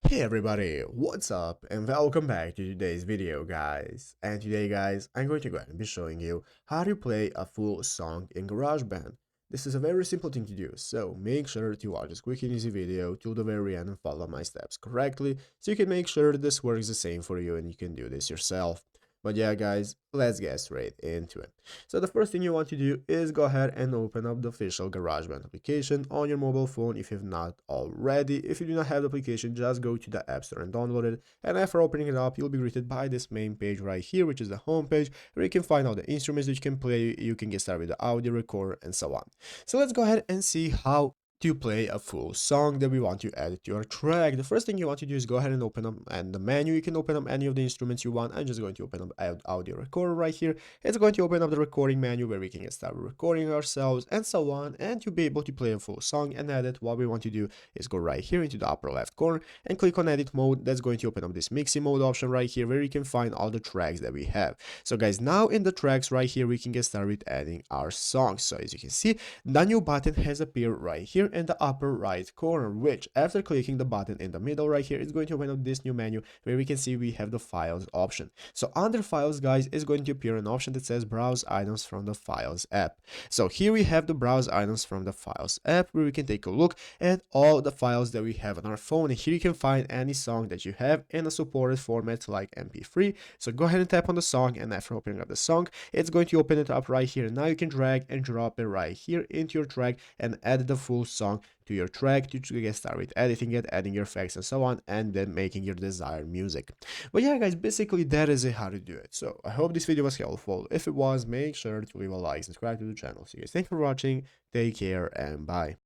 Hey everybody, what's up and welcome back to today's video guys. And today guys, I'm going to go ahead and be showing you how to play a full song in GarageBand. This is a very simple thing to do, so make sure to watch this quick and easy video till the very end and follow my steps correctly so you can make sure this works the same for you and you can do this yourself. But yeah guys, let's get straight into it. So the first thing you want to do is go ahead and open up the official GarageBand application on your mobile phone if you've not already. If you do not have the application, just go to the App Store and download it. And after opening it up, you'll be greeted by this main page right here, which is the home page, where you can find all the instruments that you can play. You can get started with the audio recorder and so on. So let's go ahead and see how to play a full song that we want to add to your track. The first thing you want to do is go ahead and open up and the menu. You can open up any of the instruments you want. I'm just going to open up audio recorder right here. It's going to open up the recording menu where we can get started recording ourselves and so on. And to be able to play a full song and edit, what we want to do is go right here into the upper left corner and click on edit mode. That's going to open up this mixing mode option right here where you can find all the tracks that we have. So guys, now in the tracks right here, we can get started with adding our songs. So as you can see, the new button has appeared right here in the upper right corner, which after clicking the button in the middle right here, it's going to open up this new menu where we can see we have the files option. So under files guys, is going to appear an option that says browse items from the files app. So here we have the browse items from the files app where we can take a look at all the files that we have on our phone, and here you can find any song that you have in a supported format like MP3. So go ahead and tap on the song, and after opening up the song, it's going to open it up right here. Now you can drag and drop it right here into your track and add the full song to your track to get started with editing it, adding your effects and so on, and then making your desired music. But yeah guys, basically that is it, how to do it. So I hope this video was helpful. If it was, make sure to leave a like, subscribe to the channel. So guys, thank you for watching, take care and bye.